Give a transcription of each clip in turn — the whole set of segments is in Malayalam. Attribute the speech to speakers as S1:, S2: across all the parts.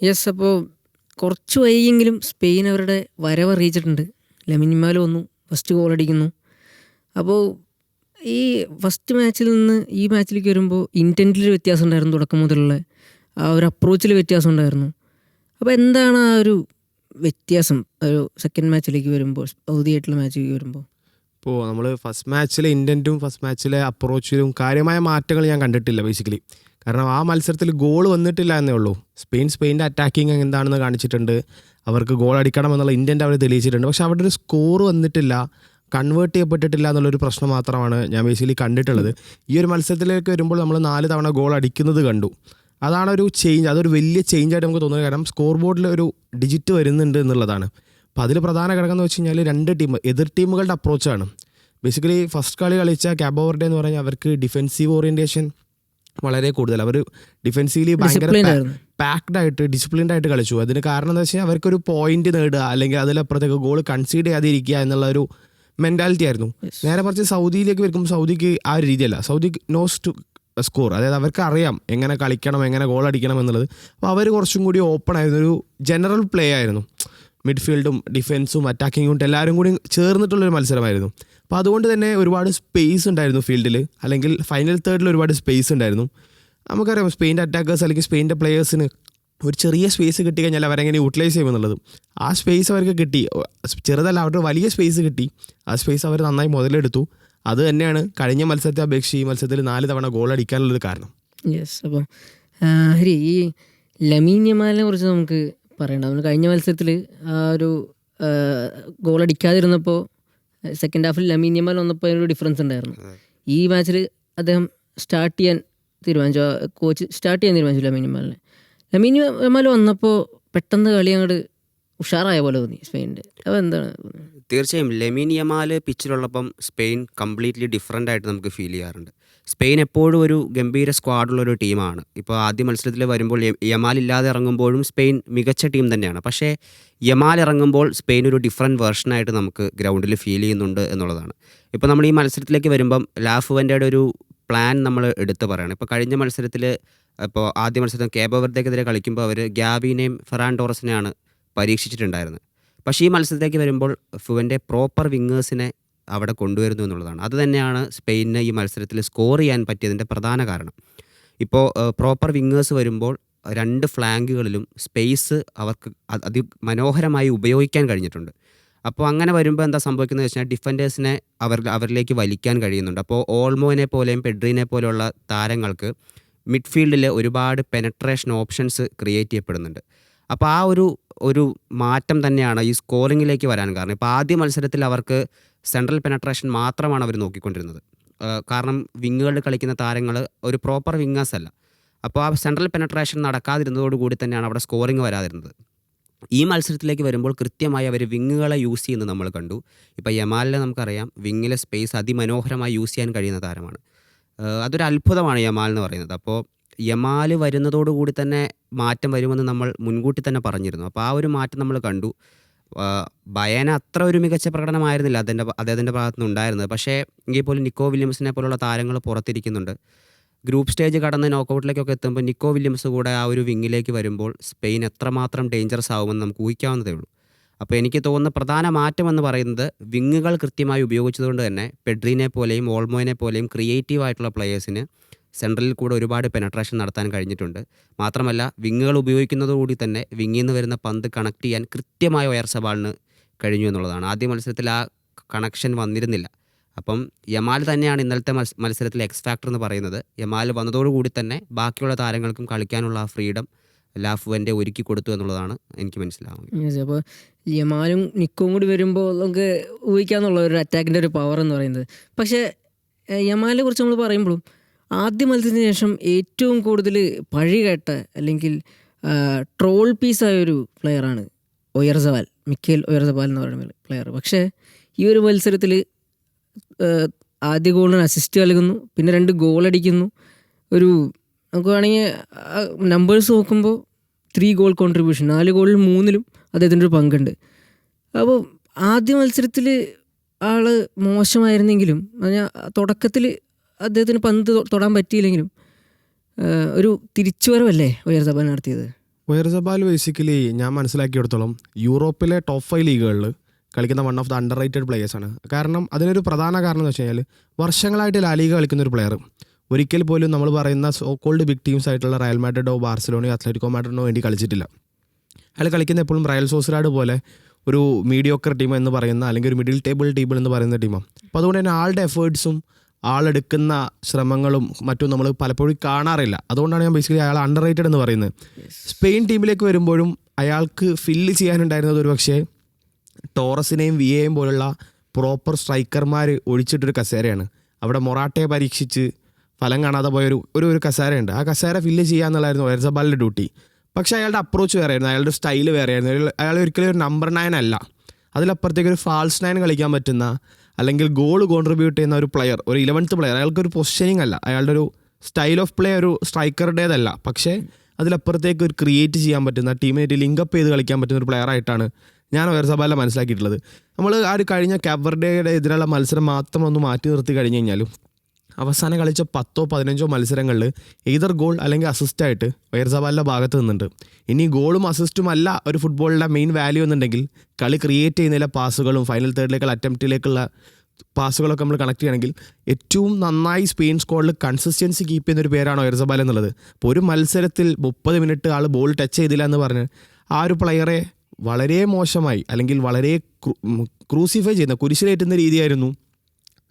S1: യെസ്. അപ്പോൾ കുറച്ച് വൈകിയെങ്കിലും സ്പെയിൻ അവരുടെ വരവ് അറിയിച്ചിട്ടുണ്ട്. ലാമിൻ യമാൽ വന്നു, ഫസ്റ്റ് ഗോൾ അടിക്കുന്നു. അപ്പോൾ ഈ ഫസ്റ്റ് മാച്ചിൽ നിന്ന് ഈ മാച്ചിലേക്ക് വരുമ്പോൾ ഇൻറ്റൻറ്റിൽ വ്യത്യാസം ഉണ്ടായിരുന്നു. തുടക്കം മുതലുള്ള ആ ഒരു അപ്രോച്ചിൽ വ്യത്യാസം ഉണ്ടായിരുന്നു. അപ്പോൾ എന്താണ് ആ ഒരു വ്യത്യാസം ഒരു സെക്കൻഡ് മാച്ചിലേക്ക് വരുമ്പോൾ, സൗദിയായിട്ടുള്ള മാച്ചിലേക്ക് വരുമ്പോൾ?
S2: ഇപ്പോൾ നമ്മൾ ഫസ്റ്റ് മാച്ചിലെ ഇൻറ്റൻറ്റും ഫസ്റ്റ് മാച്ചിലെ അപ്രോച്ചിലും കാര്യമായ മാറ്റങ്ങൾ ഞാൻ കണ്ടിട്ടില്ല ബേസിക്കലി. കാരണം ആ മത്സരത്തിൽ ഗോൾ വന്നിട്ടില്ല എന്നേ ഉള്ളൂ. സ്പെയിൻ്റെ അറ്റാക്കിങ് എന്താണെന്ന് കാണിച്ചിട്ടുണ്ട്, അവർക്ക് ഗോൾ അടിക്കണം എന്നുള്ള ഇൻറ്റൻറ്റ് അവർ തെളിയിച്ചിട്ടുണ്ട്. പക്ഷെ അവിടെ ഒരു സ്കോർ വന്നിട്ടില്ല, കൺവേർട്ട് ചെയ്യപ്പെട്ടിട്ടില്ല എന്നുള്ളൊരു പ്രശ്നം മാത്രമാണ് ഞാൻ ബേസിക്കലി കണ്ടിട്ടുള്ളത്. ഈ ഒരു മത്സരത്തിലേക്ക് വരുമ്പോൾ നമ്മൾ 4 തവണ ഗോൾ അടിക്കുന്നത് കണ്ടു. അതാണ് ഒരു ചേഞ്ച്, അതൊരു വലിയ ചേഞ്ചായിട്ട് നമുക്ക് തോന്നുന്നത്. കാരണം സ്കോർ ബോർഡിൽ ഒരു ഡിജിറ്റ് വരുന്നുണ്ട് എന്നുള്ളതാണ്. അപ്പോൾ അതിൽ പ്രധാന ഘടകം എന്ന് വെച്ച് കഴിഞ്ഞാൽ 2 ടീം എതിർ ടീമുകളുടെ അപ്രോച്ചാണ്. ബേസിക്കലി ഫസ്റ്റ് കളി കളിച്ച കാബോ വെർഡെ എന്ന് പറഞ്ഞാൽ അവർക്ക് ഡിഫെൻസീവ് ഓറിയൻറ്റേഷൻ വളരെ കൂടുതൽ. അവർ ഡിഫെൻസീവ്ലി ഭയങ്കര പാക്ഡ് ആയിട്ട് ഡിസിപ്ലിൻഡ് ആയിട്ട് കളിച്ചു. അതിന് കാരണം എന്താ വെച്ചാൽ അവർക്കൊരു പോയിന്റ് നേടുക അല്ലെങ്കിൽ അതിലപ്പുറത്തേക്ക് ഗോൾ കൺസീഡ് ചെയ്യാതിരിക്കുക എന്നുള്ള ഒരു മെൻറ്റാലിറ്റി ആയിരുന്നു. നേരെ മറിച്ച് സൗദിയിലേക്ക് വരുമ്പോൾ സൗദിക്ക് ആ ഒരു രീതിയല്ല. സൗദിക്ക് നോസ് ടു സ്കോർ, അതായത് അവർക്ക് അറിയാം എങ്ങനെ കളിക്കണം, എങ്ങനെ ഗോൾ അടിക്കണം എന്നുള്ളത്. അപ്പോൾ അവർ കുറച്ചും കൂടി ഓപ്പൺ ആയിരുന്നു, ഒരു ജനറൽ പ്ലേ ആയിരുന്നു. മിഡ്ഫീൽഡും ഡിഫെൻസും അറ്റാക്കിങ്ങും എല്ലാവരും കൂടി ചേർന്നിട്ടുള്ളൊരു മത്സരമായിരുന്നു. അപ്പോൾ അതുകൊണ്ട് തന്നെ ഒരുപാട് സ്പേസ് ഉണ്ടായിരുന്നു ഫീൽഡിൽ, അല്ലെങ്കിൽ ഫൈനൽ തേർഡിൽ ഒരുപാട് സ്പേസ് ഉണ്ടായിരുന്നു. നമുക്കറിയാം സ്പെയിൻ്റെ അറ്റാക്കേഴ്സ് അല്ലെങ്കിൽ സ്പെയിൻ്റെ പ്ലെയേഴ്സിന് ഒരു ചെറിയ സ്പേസ് കിട്ടിക്കഴിഞ്ഞാൽ അവരെങ്ങനെ യൂട്ടിലൈസ് ചെയ്യുമെന്നുള്ളത്. ആ സ്പേസ് അവർക്ക് കിട്ടി, ചെറുതല്ല, അവരുടെ വലിയ സ്പേസ് കിട്ടി. ആ സ്പേസ് അവർ നന്നായി മുതലെടുത്തു. അത് തന്നെയാണ് കഴിഞ്ഞ മത്സരത്തെ അപേക്ഷിച്ച് ഈ മത്സരത്തിൽ 4 തവണ ഗോൾ അടിക്കാനുള്ളൊരു കാരണം.
S1: യെസ്. അപ്പം ഹരി, ഈ ലാമിൻ യമാലിനെ കുറിച്ച് നമുക്ക് പറയണ്ട. നമ്മൾ കഴിഞ്ഞ മത്സരത്തിൽ ആ ഒരു ഗോൾ അടിക്കാതിരുന്നപ്പോൾ സെക്കൻഡ് ഹാഫിൽ ലാമിൻ യമാൽ വന്നപ്പോൾ അതിനൊരു ഡിഫറൻസ് ഉണ്ടായിരുന്നു. ഈ മാച്ചിൽ അദ്ദേഹം സ്റ്റാർട്ട് ചെയ്യാൻ തീരുമാനിച്ചു, കോച്ച് സ്റ്റാർട്ട് ചെയ്യാൻ തീരുമാനിച്ചു ലാമിൻ യമാൽ വന്നപ്പോൾ പെട്ടെന്ന് കളി അങ്ങോട്ട് ഉഷാറായ പോലെ തോന്നി സ്പെയിനിൻ്റെ. അപ്പോൾ എന്താണ്?
S3: തീർച്ചയായും ലാമിൻ യമാൽ പിച്ചിലുള്ളപ്പം സ്പെയിൻ കംപ്ലീറ്റ്ലി ഡിഫറൻ്റ് ആയിട്ട് നമുക്ക് ഫീൽ ചെയ്യാറുണ്ട്. സ്പെയിൻ എപ്പോഴും ഒരു ഗംഭീര സ്ക്വാഡുള്ളൊരു ടീമാണ്. ഇപ്പോൾ ആദ്യ മത്സരത്തിൽ വരുമ്പോൾ യമാൽ ഇല്ലാതെ ഇറങ്ങുമ്പോഴും സ്പെയിൻ മികച്ച ടീം തന്നെയാണ്. പക്ഷേ യമാൽ ഇറങ്ങുമ്പോൾ സ്പെയിൻ ഒരു ഡിഫറൻറ്റ് വേർഷനായിട്ട് നമുക്ക് ഗ്രൗണ്ടിൽ ഫീൽ ചെയ്യുന്നുണ്ട് എന്നുള്ളതാണ്. ഇപ്പോൾ നമ്മൾ ഈ മത്സരത്തിലേക്ക് വരുമ്പം ലാഫുവൻ്റെയുടെ ഒരു പ്ലാൻ നമ്മൾ എടുത്ത് പറയണം. ഇപ്പോൾ കഴിഞ്ഞ മത്സരത്തിൽ, ഇപ്പോൾ ആദ്യ മത്സരത്തിൽ കാബോ വെർഡെക്കെതിരെ കളിക്കുമ്പോൾ അവർ ഗ്യാബിനെയും ഫെറാൻ ടോറസിനെയാണ് പരീക്ഷിച്ചിട്ടുണ്ടായിരുന്നത്. പക്ഷേ ഈ മത്സരത്തിലേക്ക് വരുമ്പോൾ ഫുവൻ്റെ പ്രോപ്പർ വിങ്ങേഴ്സിനെ അവിടെ കൊണ്ടുവരുന്നു എന്നുള്ളതാണ്. അത് തന്നെയാണ് സ്പെയിനിന് ഈ മത്സരത്തിൽ സ്കോർ ചെയ്യാൻ പറ്റിയതിൻ്റെ പ്രധാന കാരണം. ഇപ്പോൾ പ്രോപ്പർ വിങ്ങേഴ്സ് വരുമ്പോൾ 2 ഫ്ലാങ്കുകളിലും സ്പേസ് അവർക്ക് അതിമനോഹരമായി ഉപയോഗിക്കാൻ കഴിഞ്ഞിട്ടുണ്ട്. അപ്പോൾ അങ്ങനെ വരുമ്പോൾ എന്താ സംഭവിക്കുന്നത് വെച്ചാൽ ഡിഫൻഡേഴ്സിനെ അവരിലേക്ക് വലിക്കാൻ കഴിയുന്നുണ്ട്. അപ്പോൾ ഓൾമോനെ പോലെയും പെഡ്രീനെ പോലെയുള്ള താരങ്ങൾക്ക് മിഡ്ഫീൽഡിൽ ഒരുപാട് പെനട്രേഷൻ ഓപ്ഷൻസ് ക്രിയേറ്റ് ചെയ്യപ്പെടുന്നുണ്ട്. അപ്പോൾ ആ ഒരു മാറ്റം തന്നെയാണ് ഈ സ്കോറിങ്ങിലേക്ക് വരാൻ കാരണം. ഇപ്പോൾ ആദ്യ മത്സരത്തിൽ അവർക്ക് സെൻട്രൽ പെനട്രേഷൻ മാത്രമാണ് അവർ നോക്കിക്കൊണ്ടിരുന്നത്. കാരണം വിങ്ങുകളിൽ കളിക്കുന്ന താരങ്ങൾ ഒരു പ്രോപ്പർ വിങ്ങേഴ്സ് അല്ല. അപ്പോൾ ആ സെൻട്രൽ പെനട്രേഷൻ നടക്കാതിരുന്നതോടുകൂടി തന്നെയാണ് അവിടെ സ്കോറിങ് വരാതിരുന്നത്. ഈ മത്സരത്തിലേക്ക് വരുമ്പോൾ കൃത്യമായി അവർ വിങ്ങുകളെ യൂസ് ചെയ്യുന്നത് നമ്മൾ കണ്ടു. ഇപ്പോൾ യമാലിനെ നമുക്കറിയാം, വിങ്ങിലെ സ്പേസ് അതിമനോഹരമായി യൂസ് ചെയ്യാൻ കഴിയുന്ന താരമാണ്. അതൊരു അത്ഭുതമാണ് യമാൽ എന്ന് പറയുന്നത്. അപ്പോൾ യമാൽ വരുന്നതോടുകൂടി തന്നെ മാറ്റം വരുമെന്ന് നമ്മൾ മുൻകൂട്ടി തന്നെ പറഞ്ഞിരുന്നു. അപ്പോൾ ആ ഒരു മാറ്റം നമ്മൾ കണ്ടു. ബയേന അത്ര ഒരു മികച്ച പ്രകടനമായിരുന്നില്ല അദ്ദേഹത്തിൻ്റെ ഭാഗത്തു നിന്ന് ഉണ്ടായിരുന്നത്. പക്ഷേ എങ്കിൽ പോലും നിക്കോ വില്യംസിനെ പോലുള്ള താരങ്ങൾ പുറത്തിരിക്കുന്നുണ്ട്. ഗ്രൂപ്പ് സ്റ്റേജ് കടന്ന് നോക്കൗട്ടിലേക്കൊക്കെ എത്തുമ്പോൾ നിക്കോ വില്യംസ് കൂടെ ആ ഒരു വിങ്ങിലേക്ക് വരുമ്പോൾ സ്പെയിൻ എത്രമാത്രം ഡേഞ്ചറസ് ആകുമെന്ന് നമുക്ക് ഊഹിക്കാവുന്നതേ ഉള്ളൂ. അപ്പോൾ എനിക്ക് തോന്നുന്ന പ്രധാന മാറ്റം എന്ന് പറയുന്നത് വിങ്ങുകൾ കൃത്യമായി ഉപയോഗിച്ചതുകൊണ്ട് തന്നെ പെഡ്രീനെ പോലെയും ഓൾമോനെ പോലെയും ക്രിയേറ്റീവ് ആയിട്ടുള്ള പ്ലെയേഴ്സിന് സെൻട്രലിൽ കൂടെ ഒരുപാട് പെനട്രേഷൻ നടത്താൻ കഴിഞ്ഞിട്ടുണ്ട്. മാത്രമല്ല വിങ്ങുകൾ ഉപയോഗിക്കുന്നതോടുകൂടി തന്നെ വിങ്ങിൽ നിന്ന് വരുന്ന പന്ത് കണക്ട് ചെയ്യാൻ കൃത്യമായ ഒയർസബാളിന് കഴിഞ്ഞു എന്നുള്ളതാണ്. ആദ്യ മത്സരത്തിൽ ആ കണക്ഷൻ വന്നിരുന്നില്ല. അപ്പം യമാൽ തന്നെയാണ് ഇന്നലത്തെ മത്സരത്തിൽ എക്സ് ഫാക്ടർ എന്ന് പറയുന്നത്. യമാൽ വന്നതോടുകൂടി തന്നെ ബാക്കിയുള്ള താരങ്ങൾക്കും കളിക്കാനുള്ള ആ ഫ്രീഡം ലാഫുവൻ്റെ ഒരുക്കി കൊടുത്തു എന്നുള്ളതാണ് എനിക്ക് മനസ്സിലാവുന്നത്.
S1: അപ്പോൾ യമാലും നിക്കോയും കൂടി വരുമ്പോൾ നമുക്ക് ഊഹിക്കാന്നുള്ള ഒരു അറ്റാക്കിൻ്റെ ഒരു പവർ എന്ന് പറയുന്നത്. പക്ഷേ യമാലിനെ കുറിച്ച് നമ്മൾ പറയുമ്പോഴും ആദ്യ മത്സരത്തിന് ശേഷം ഏറ്റവും കൂടുതൽ പഴി കേട്ട അല്ലെങ്കിൽ ട്രോൾ പീസായൊരു പ്ലെയറാണ് ഒയർസബാൽ, മിക്കേൽ ഒയർസബാൽ എന്ന് പറയുന്ന പ്ലെയർ. പക്ഷേ ഈ ഒരു മത്സരത്തിൽ ആദ്യ ഗോളിന് അസിസ്റ്റ് നൽകുന്നു, പിന്നെ 2 ഗോൾ അടിക്കുന്നു. ഒരു നമുക്ക് വേണമെങ്കിൽ നമ്പേഴ്സ് നോക്കുമ്പോൾ 3 ഗോൾ കോൺട്രിബ്യൂഷൻ, 4 ഗോളിൽ 3-ലും അദ്ദേഹത്തിൻ്റെ ഒരു പങ്കുണ്ട്. അപ്പോൾ ആദ്യ മത്സരത്തിൽ ആൾ മോശമായിരുന്നെങ്കിലും തുടക്കത്തിൽ അദ്ദേഹത്തിന് പന്ത് തൊടാൻ പറ്റിയില്ലെങ്കിലും ഒരു തിരിച്ചുവരവല്ലേ ഒയർസബാൽ നടത്തിയത്?
S2: ഒയർസബാൽ ബേസിക്കലി ഞാൻ മനസ്സിലാക്കിയെടുത്തോളം യൂറോപ്പിലെ ടോപ്പ് 5 ലീഗുകളിൽ കളിക്കുന്ന one of the underrated പ്ലേയേഴ്സാണ്. കാരണം അതിനൊരു പ്രധാന കാരണം എന്ന് വെച്ച് കഴിഞ്ഞാൽ വർഷങ്ങളായിട്ട് ലാലിഗ കളിക്കുന്ന ഒരു പ്ലെയർ ഒരിക്കൽ പോലും നമ്മൾ പറയുന്ന സോ കോൾഡ് ബിഗ് ടീംസ് ആയിട്ടുള്ള റയൽ മാഡ്രിഡോ ബാർസലോണയോ അത്ലറ്റിക്കോ മാഡ്രിഡിനോ വേണ്ടി കളിച്ചിട്ടില്ല. അയാൾ കളിക്കുന്ന എപ്പോഴും റയൽ സോസിഡാഡ് പോലെ ഒരു മീഡിയോക്കർ ടീം എന്ന് പറയുന്ന അല്ലെങ്കിൽ ഒരു മിഡിൽ ടേബിൾ ടീം എന്ന് പറയുന്ന ടീമാണ്. അപ്പോൾ അതുകൊണ്ട് തന്നെ ആളുടെ എഫേർട്സും ആളെടുക്കുന്ന ശ്രമങ്ങളും മറ്റും നമ്മൾ പലപ്പോഴും കാണാറില്ല. അതുകൊണ്ടാണ് ഞാൻ ബേസിക്കലി അയാൾ അണ്ടർ റേറ്റഡ് എന്ന് പറയുന്നത്. സ്പെയിൻ ടീമിലേക്ക് വരുമ്പോഴും അയാൾക്ക് ഫില്ല് ചെയ്യാനുണ്ടായിരുന്നത് ഒരു പക്ഷേ ടോറസിനെയും വിയയും പോലുള്ള പ്രോപ്പർ സ്ട്രൈക്കർമാർ ഒഴിച്ചിട്ടൊരു കസേരയാണ്. അവിടെ മൊറാട്ടയെ പരീക്ഷിച്ച് ഫലം കാണാതെ പോയൊരു ഒരു കസേരയുണ്ട്. ആ കസേര ഫില്ല് ചെയ്യുക എന്നുള്ളതായിരുന്നു ഒയർസബാലിൻ്റെ ഡ്യൂട്ടി. പക്ഷേ അയാളുടെ അപ്രോച്ച് വേറെയായിരുന്നു, അയാളുടെ സ്റ്റൈല് വേറെയായിരുന്നു. അയാൾ ഒരിക്കലും ഒരു നമ്പർ 9 അല്ല, അതിലപ്പുറത്തേക്ക് ഒരു ഫാൾസ് 9 കളിക്കാൻ പറ്റുന്ന അല്ലെങ്കിൽ ഗോൾ കോൺട്രിബ്യൂട്ട് ചെയ്യുന്ന ഒരു പ്ലെയർ, ഒരു 11th പ്ലെയർ. അയാൾക്കൊരു പൊസിഷനിങ് അല്ല, അയാളുടെ ഒരു സ്റ്റൈൽ ഓഫ് പ്ലേ ഒരു സ്ട്രൈക്കറുടേതല്ല. പക്ഷേ അതിലപ്പുറത്തേക്ക് ഒരു ക്രിയേറ്റ് ചെയ്യാൻ പറ്റുന്ന, ടീമിനായിട്ട് ലിങ്കപ്പ് ചെയ്ത് കളിക്കാൻ പറ്റുന്ന ഒരു പ്ലെയർ ആയിട്ടാണ് ഞാൻ ഒയർസബാലിനെ മനസ്സിലാക്കിയിട്ടുള്ളത്. നമ്മൾ ആ ഒരു കഴിഞ്ഞ കാപ്-വെർഡെയുടെ എതിരെയുള്ള മത്സരം മാത്രം ഒന്ന് മാറ്റി നിർത്തി കഴിഞ്ഞ് കഴിഞ്ഞാലും അവസാനം കളിച്ച 10-15 മത്സരങ്ങളിൽ എയ്തർ ഗോൾ അല്ലെങ്കിൽ അസിസ്റ്റായിട്ട് ഒയർസബാലിൻ്റെ ഭാഗത്ത് നിന്നുണ്ട്. ഇനി ഗോളും അസിസ്റ്റും അല്ല ഒരു ഫുട്ബോളിൻ്റെ മെയിൻ വാല്യൂ എന്നുണ്ടെങ്കിൽ കളി ക്രിയേറ്റ് ചെയ്യുന്നതിലെ പാസുകളും ഫൈനൽ തേർഡിലേക്കുള്ള അറ്റംപ്റ്റിലേക്കുള്ള പാസുകളൊക്കെ നമ്മൾ കണക്ട് ചെയ്യുകയാണെങ്കിൽ ഏറ്റവും നന്നായി സ്പെയിൻ സ്ക്വാഡിൽ കൺസിസ്റ്റൻസി കീപ്പ് ചെയ്യുന്നൊരു പേരാണ് ഒയർസബാൽ എന്നുള്ളത്. അപ്പോൾ ഒരു മത്സരത്തിൽ 30 മിനിറ്റ് ആൾ ബോൾ ടച്ച് ചെയ്തില്ല എന്ന് പറഞ്ഞ് ആ ഒരു പ്ലെയറെ വളരെ മോശമായി അല്ലെങ്കിൽ വളരെ ക്രൂസിഫൈ ചെയ്യുന്ന, കുരിശിലേറ്റുന്ന രീതിയായിരുന്നു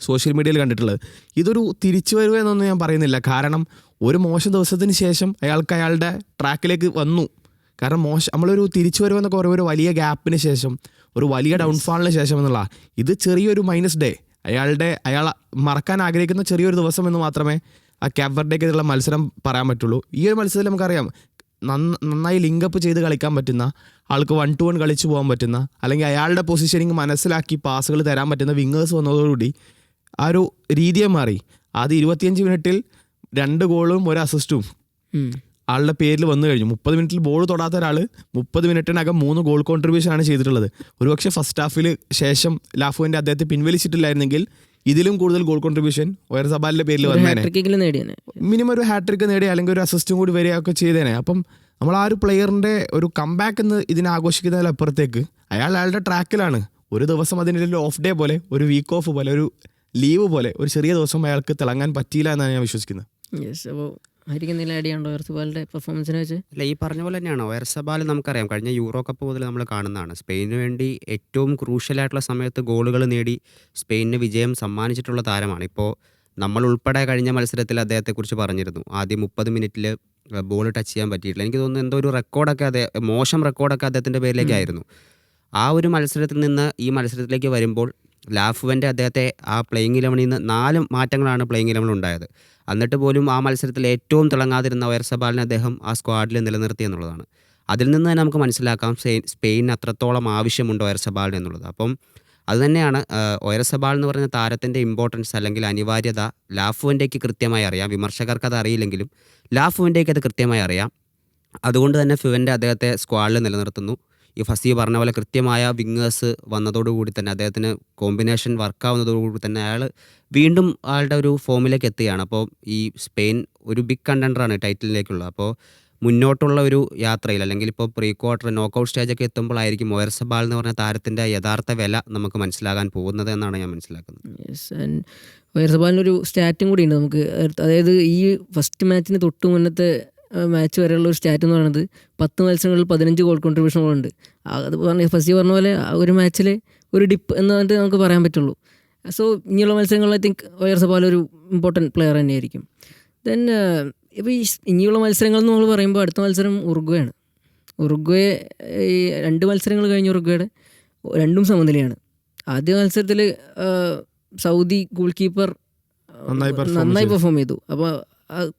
S2: സോഷ്യൽ മീഡിയയിൽ കണ്ടിട്ടുള്ളത്. ഇതൊരു തിരിച്ചു വരുക എന്നൊന്നും ഞാൻ പറയുന്നില്ല. കാരണം ഒരു മോശം ദിവസത്തിന് ശേഷം അയാൾക്ക് അയാളുടെ ട്രാക്കിലേക്ക് വന്നു. കാരണം നമ്മളൊരു തിരിച്ചു വരുമെന്നൊക്കെ പറയുമ്പോൾ ഒരു വലിയ ഗ്യാപ്പിന് ശേഷം, ഒരു വലിയ ഡൗൺഫാളിന് ശേഷം എന്നുള്ള ഇത് ചെറിയൊരു മൈനസ് ഡേ, അയാൾ മറക്കാൻ ആഗ്രഹിക്കുന്ന ചെറിയൊരു ദിവസം എന്ന് മാത്രമേ ആ കാപ്-വെർഡെക്കെതിരെയുള്ള മത്സരം പറയാൻ പറ്റുള്ളൂ. ഈ ഒരു മത്സരത്തിൽ നമുക്കറിയാം നന്നായി ലിങ്കപ്പ് ചെയ്ത് കളിക്കാൻ പറ്റുന്ന, ആൾക്ക് 1-to-1 കളിച്ചു പോകാൻ പറ്റുന്ന, അല്ലെങ്കിൽ അയാളുടെ പൊസിഷനിങ് മനസ്സിലാക്കി പാസുകൾ തരാൻ പറ്റുന്ന വിങ്ങേഴ്സ് വന്നതോടുകൂടി ആ ഒരു രീതിയെ മാറി. അത് 25 മിനിറ്റിൽ 2 ഗോളും 1 അസിസ്റ്റും ആളുടെ പേരിൽ വന്നു കഴിഞ്ഞു. 30 മിനിറ്റിൽ ബോൾ തൊടാത്ത ഒരാൾ 30 മിനിറ്റിനകം 3 ഗോൾ കോൺട്രിബ്യൂഷനാണ് ചെയ്തിട്ടുള്ളത്. ഒരുപക്ഷെ ഫസ്റ്റ് ഹാഫിൽ ശേഷം ലാഫുവിൻ്റെ അദ്ദേഹത്തെ പിൻവലിച്ചിട്ടില്ലായിരുന്നെങ്കിൽ ഇതിലും കൂടുതൽ ഗോൾ കോൺട്രിബ്യൂഷൻ ഒയർസബാലിൻ്റെ പേരിൽ വന്നേനെ. മിനിമം ഒരു ഹാട്രിക്ക് നേടി അല്ലെങ്കിൽ ഒരു അസിസ്റ്റും കൂടി വരികയൊക്കെ ചെയ്തേനെ. അപ്പം നമ്മൾ ആ ഒരു പ്ലെയറിൻ്റെ ഒരു കംബാക്ക് എന്ന് ഇതിനെ ആഘോഷിക്കുന്നതിലപ്പുറത്തേക്ക് അയാളുടെ ട്രാക്കിലാണ്. ഒരു ദിവസം അതിൻ്റെ ഓഫ് ഡേ പോലെ, ഒരു വീക്ക് ഓഫ് പോലെ, ഒരു ലീവ് പോലെ ഒരു ചെറിയ ദിവസം അയാൾക്ക് തിളങ്ങാൻ പറ്റിയില്ല എന്നാണ് ഞാൻ വിശ്വസിക്കുന്നത്.
S1: പെർഫോമൻസിനെ വെച്ച്
S3: അല്ല, ഈ പറഞ്ഞ പോലെ തന്നെയാണ് ഒയർസബാൽ. നമുക്കറിയാം കഴിഞ്ഞ യൂറോ കപ്പ് മുതൽ നമ്മൾ കാണുന്നതാണ് സ്പെയിനു വേണ്ടി ഏറ്റവും ക്രൂഷ്യലായിട്ടുള്ള സമയത്ത് ഗോളുകൾ നേടി സ്പെയിനിന് വിജയം സമ്മാനിച്ചിട്ടുള്ള താരമാണ്. ഇപ്പോൾ നമ്മൾ ഉൾപ്പെടെ കഴിഞ്ഞ മത്സരത്തിൽ അദ്ദേഹത്തെക്കുറിച്ച് പറഞ്ഞിരുന്നു, ആദ്യം 30 മിനിറ്റിൽ ബോൾ ടച്ച് ചെയ്യാൻ പറ്റിയിട്ടില്ല. എനിക്ക് തോന്നുന്നു എന്തോ ഒരു റെക്കോർഡൊക്കെ മോശം റെക്കോർഡൊക്കെ അദ്ദേഹത്തിൻ്റെ പേരിലേക്കായിരുന്നു. ആ ഒരു മത്സരത്തിൽ നിന്ന് ഈ മത്സരത്തിലേക്ക് വരുമ്പോൾ ലാഫുവൻ്റെ അദ്ദേഹത്തെ ആ പ്ലേയിങ് 11-ൽ നിന്ന് 4 മാറ്റങ്ങളാണ് പ്ലേയിങ് 11 ഉണ്ടായത്. എന്നിട്ട് പോലും ആ മത്സരത്തിൽ ഏറ്റവും തിളങ്ങാതിരുന്ന ഒയർസബാലിനെ അദ്ദേഹം ആ സ്ക്വാഡിൽ നിലനിർത്തി എന്നുള്ളതാണ്. അതിൽ നിന്ന് തന്നെ നമുക്ക് മനസ്സിലാക്കാം സ്പെയിനിന് അത്രത്തോളം ആവശ്യമുണ്ട് ഒയർസബാലിന് എന്നുള്ളത്. അപ്പം അതുതന്നെയാണ് ഒയർസബാൽ എന്ന് പറയുന്ന താരത്തിൻ്റെ ഇമ്പോർട്ടൻസ് അല്ലെങ്കിൽ അനിവാര്യത ലാഫുവൻ്റെക്ക് കൃത്യമായി അറിയാം. വിമർശകർക്ക് അത് അറിയില്ലെങ്കിലും ലാഫുവൻ്റെക്ക് അത് കൃത്യമായി അറിയാം. അതുകൊണ്ട് തന്നെ ഫുവൻ്റെ അദ്ദേഹത്തെ സ്ക്വാഡിൽ നിലനിർത്തുന്നു. ഈ ഫസി പറഞ്ഞ പോലെ കൃത്യമായ വിങ്ങേഴ്സ് വന്നതോടുകൂടി തന്നെ അദ്ദേഹത്തിന് കോമ്പിനേഷൻ വർക്കാവുന്നതോടുകൂടി തന്നെ അയാൾ വീണ്ടും ആളുടെ ഒരു ഫോമിലേക്ക് എത്തുകയാണ്. അപ്പോൾ ഈ സ്പെയിൻ ഒരു ബിഗ് കണ്ടൻഡറാണ് ടൈറ്റിലിലേക്കുള്ളത്. അപ്പോൾ മുന്നോട്ടുള്ള ഒരു യാത്രയിൽ അല്ലെങ്കിൽ ഇപ്പോൾ പ്രീ ക്വാർട്ടർ നോക്കൗട്ട് സ്റ്റേജൊക്കെ എത്തുമ്പോഴായിരിക്കും ഒയർസബാൽ എന്ന് പറഞ്ഞ താരത്തിൻ്റെ യഥാർത്ഥ വില നമുക്ക് മനസ്സിലാകാൻ പോകുന്നത് എന്നാണ് ഞാൻ മനസ്സിലാക്കുന്നത്.
S1: ഒയർസബാലിനൊരു സ്റ്റാറ്റും കൂടി ഉണ്ട് നമുക്ക്. അതായത് ഈ ഫസ്റ്റ് മാച്ചിന് തൊട്ട് മുന്നത്തെ മാച്ച് വരെയുള്ള ഒരു സ്റ്റാറ്റ് എന്ന് പറയുന്നത് 10 മത്സരങ്ങളിൽ 15 ഗോൾ കോൺട്രിബ്യൂഷനുകളുണ്ട്. അത് ഫസി പറഞ്ഞ പോലെ ഒരു മാച്ചിൽ ഒരു ഡിപ്പ് എന്ന് പറഞ്ഞിട്ട് നമുക്ക് പറയാൻ പറ്റുള്ളൂ. സോ ഇനിയുള്ള മത്സരങ്ങളിൽ ഐ തിങ്ക് ഒയർസബാൽ ഒരു ഇമ്പോർട്ടൻറ്റ് പ്ലെയർ തന്നെയായിരിക്കും. ദെൻ ഇപ്പോൾ ഈ ഇനിയുള്ള മത്സരങ്ങൾ എന്ന് നമ്മൾ പറയുമ്പോൾ അടുത്ത മത്സരം ഉറുഗ്വേയാണ്. ഉറുഗ്വേ ഈ 2 മത്സരങ്ങൾ കഴിഞ്ഞ ഉറുഗ്വേയുടെ 2 സമനിലയാണ്. ആദ്യ മത്സരത്തിൽ സൗദി ഗോൾ കീപ്പർ നന്നായി പെർഫോം ചെയ്തു. അപ്പോൾ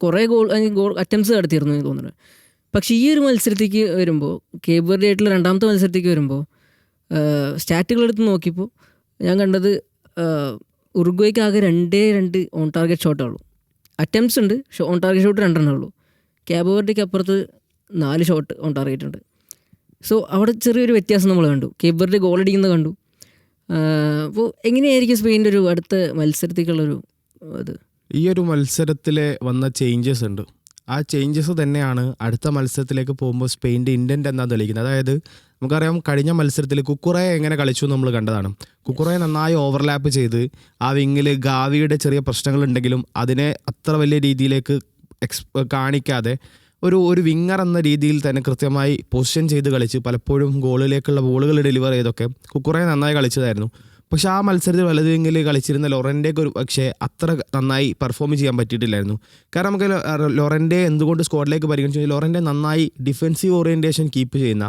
S1: കുറേ ഗോൾ അറ്റംപ്റ്റ്സ് നടത്തിയിരുന്നു എനിക്ക് തോന്നുന്നത്. പക്ഷേ ഈ ഒരു മത്സരത്തേക്ക് വരുമ്പോൾ, കേപ്-വെർഡെ ആയിട്ടുള്ള 2ാമത്തെ മത്സരത്തേക്ക് വരുമ്പോൾ സ്റ്റാറ്റുകൾ എടുത്ത് നോക്കിയപ്പോൾ ഞാൻ കണ്ടത് ഉറുഗ്വേക്ക് ആകെ 2 ഓൺ ടാർഗറ്റ് ഷോട്ടേ ഉള്ളൂ. അറ്റംപ്റ്റ്സ് ഉണ്ട്, ഓൺ ടാർഗറ്റ് ഷോട്ട് 2 ഉള്ളൂ. കേപ്-വെർഡെക്ക് അപ്പുറത്ത് 4 ഷോട്ട് ഓൺ ടാർഗറ്റ് ഉണ്ട്. സോ അവിടെ ചെറിയൊരു വ്യത്യാസം നമ്മൾ കണ്ടു. കേപ്-വെർഡെ ഗോൾ അടിക്കുന്നത് കണ്ടു. അപ്പോൾ എങ്ങനെയായിരിക്കും സ്പെയിൻ്റെ ഒരു അടുത്ത മത്സരത്തേക്കുള്ളൊരു ഇത്?
S2: ഈ ഒരു മത്സരത്തിൽ വന്ന ചേഞ്ചസ് ഉണ്ട്. ആ ചേഞ്ചസ് തന്നെയാണ് അടുത്ത മത്സരത്തിലേക്ക് പോകുമ്പോൾ സ്പെയിൻ്റെ ഇൻറ്റൻറ്റ് എന്താണെന്ന് തെളിയിക്കുന്നത്. അതായത് നമുക്കറിയാം കഴിഞ്ഞ മത്സരത്തിൽ കുക്കുറയെ എങ്ങനെ കളിച്ചു നമ്മൾ കണ്ടതാണ്. കുക്കുറയെ നന്നായി ഓവർലാപ്പ് ചെയ്ത് ആ വിങ്ങിൽ ഗാവിയുടെ ചെറിയ പ്രശ്നങ്ങളുണ്ടെങ്കിലും അതിനെ അത്ര വലിയ രീതിയിലേക്ക് കാണിക്കാതെ ഒരു വിങ്ങർ എന്ന രീതിയിൽ തന്നെ കൃത്യമായി പൊസിഷൻ ചെയ്ത് കളിച്ച് പലപ്പോഴും ഗോളിലേക്കുള്ള ബോളുകൾ ഡെലിവർ ചെയ്തൊക്കെ കുക്കുറയെ നന്നായി കളിച്ചതായിരുന്നു. പക്ഷേ ആ മത്സരത്തിൽ വലത് വിങ്ങിൽ കളിച്ചിരുന്ന ലൊറൻ്റെക്ക് ഒരു പക്ഷേ അത്ര നന്നായി പെർഫോം ചെയ്യാൻ പറ്റിയിട്ടില്ലായിരുന്നു. കാരണം നമുക്ക് ലൊറൻ്റെ എന്തുകൊണ്ട് സ്ക്വാഡിലേക്ക് പരിഗണിച്ചു, ലൊറൻ്റെ നന്നായി ഡിഫെൻസീവ് ഓറിയൻറ്റേഷൻ കീപ്പ് ചെയ്യുന്ന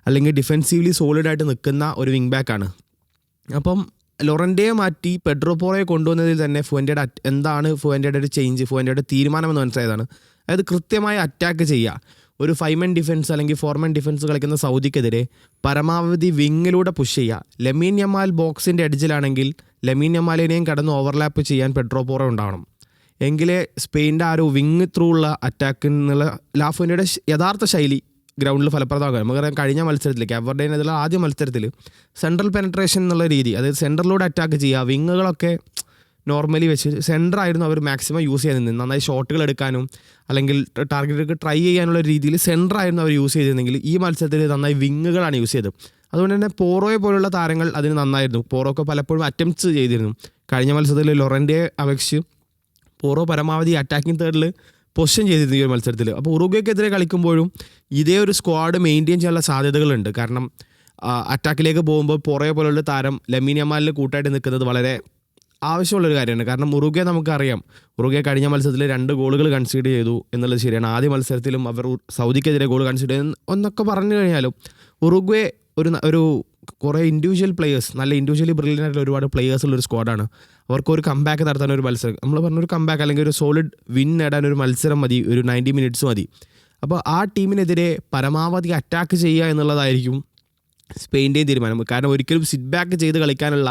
S2: അല്ലെങ്കിൽ ഡിഫെൻസീവ്ലി സോളിഡായിട്ട് നിൽക്കുന്ന ഒരു വിങ് ബാക്കാണ്. അപ്പം ലൊറൻ്റെയെ മാറ്റി പെഡ്രോ പോറയെ കൊണ്ടുവന്നതിൽ തന്നെ ഫുവൻ്റെയുടെ എന്താണ് ഫുവൻ്റെയുടെ ഒരു ചേഞ്ച്, ഫുവൻ്റെയുടെ തീരുമാനം എന്ന് മനസ്സിലായതാണ്. അതായത് കൃത്യമായി അറ്റാക്ക് ചെയ്യുക. ഒരു 5 മെൻ ഡിഫൻസ് അല്ലെങ്കിൽ 4 മെൻ ഡിഫൻസ് കളിക്കുന്ന സൗദിക്കെതിരെ പരമാവധി വിങ്ങിലൂടെ പുഷ് ചെയ്യുക. ലെമീൻ യമാൽ ബോക്സിൻ്റെ എഡ്ജിലാണെങ്കിൽ ലെമീൻ യമാലിനെയും കടന്ന് ഓവർലാപ്പ് ചെയ്യാൻ പെഡ്രോ പോറ ഉണ്ടാവണം. എങ്കിലേ സ്പെയിൻ്റെ ആ ഒരു വിങ് ത്രൂ ഉള്ള അറ്റാക്കിൽ നിന്നുള്ള ലാഫുവിൻ്റെ യഥാർത്ഥ ശൈലി ഗ്രൗണ്ടിൽ ഫലപ്രദമാകും. നമുക്കറിയാം കഴിഞ്ഞ മത്സരത്തിൽ കാബർഡേനെതിരെ ആദ്യ മത്സരത്തിൽ സെൻട്രൽ പെനട്രേഷൻ എന്നുള്ള രീതി, അതായത് സെൻറ്ററിലൂടെ അറ്റാക്ക് ചെയ്യുക. വിങ്ങുകളൊക്കെ നോർമലി വെച്ച് സെൻറ്ററായിരുന്നു അവർ മാക്സിമം യൂസ് ചെയ്തിരുന്നത്. നന്നായി ഷോട്ടുകൾ എടുക്കാനും അല്ലെങ്കിൽ ടാർഗറ്റ് ട്രൈ ചെയ്യാനുള്ള രീതിയിൽ സെൻറ്ററായിരുന്നു അവർ യൂസ് ചെയ്തിരുന്നെങ്കിൽ ഈ മത്സരത്തിൽ നന്നായി വിങ്ങുകളാണ് യൂസ് ചെയ്തത്. അതുകൊണ്ട് തന്നെ പോറോയെ പോലുള്ള താരങ്ങൾ അതിന് നന്നായിരുന്നു. പോറോക്കെ പലപ്പോഴും അറ്റംപ്റ്റ്സ് ചെയ്തിരുന്നു. കഴിഞ്ഞ മത്സരത്തിൽ ലൊറൻ്റെയെ അപേക്ഷിച്ച് പോറോ പരമാവധി അറ്റാക്കിംഗ് തേർഡിൽ പൊസിഷൻ ചെയ്തിരുന്നു ഈ ഒരു മത്സരത്തിൽ. അപ്പോൾ ഉറുഗ്വേക്കെതിരെ കളിക്കുമ്പോഴും ഇതേ ഒരു സ്ക്വാഡ് മെയിൻറ്റെയിൻ ചെയ്യാനുള്ള സാധ്യതകളുണ്ട്. കാരണം അറ്റാക്കിലേക്ക് പോകുമ്പോൾ പോറോയെ പോലുള്ള താരം ലെമീൻ യമാലിൽ കൂട്ടായിട്ട് നിൽക്കുന്നത് വളരെ ആവശ്യമുള്ളൊരു കാര്യമാണ്. കാരണം ഉറുഗ്വേ നമുക്കറിയാം, ഉറുഗ്വേ കഴിഞ്ഞ മത്സരത്തിൽ 2 ഗോളുകൾ കൺസീഡ് ചെയ്തു എന്നുള്ളത് ശരിയാണ്. ആദ്യ മത്സരത്തിലും അവർ സൗദിക്കെതിരെ ഗോൾ കൺസീഡ് ചെയ്തു എന്നൊക്കെ പറഞ്ഞു കഴിഞ്ഞാലും ഉറുഗ്വേ ഒരു കുറേ ഇൻഡിവിജ്വൽ പ്ലെയേഴ്സ്, നല്ല ഇൻഡിവിജ്വലി ബ്രില്യൻ്റ് ആയിട്ടുള്ള ഒരുപാട് പ്ലെയേഴ്സ് ഉള്ളൊരു സ്ക്വാഡാണ്. അവർക്കൊരു കംബാക്ക് നടത്താൻ ഒരു മത്സരം, നമ്മൾ പറഞ്ഞൊരു കംബാക്ക് അല്ലെങ്കിൽ ഒരു സോളിഡ് വിൻ നേടാൻ ഒരു മത്സരം മതി, ഒരു 90 മിനിറ്റ്സ് മതി. അപ്പോൾ ആ ടീമിനെതിരെ പരമാവധി അറ്റാക്ക് ചെയ്യുക എന്നുള്ളതായിരിക്കും സ്പെയിൻ്റെയും തീരുമാനം. കാരണം ഒരിക്കലും സിറ്റ് ബാക്ക് ചെയ്ത് കളിക്കാനുള്ള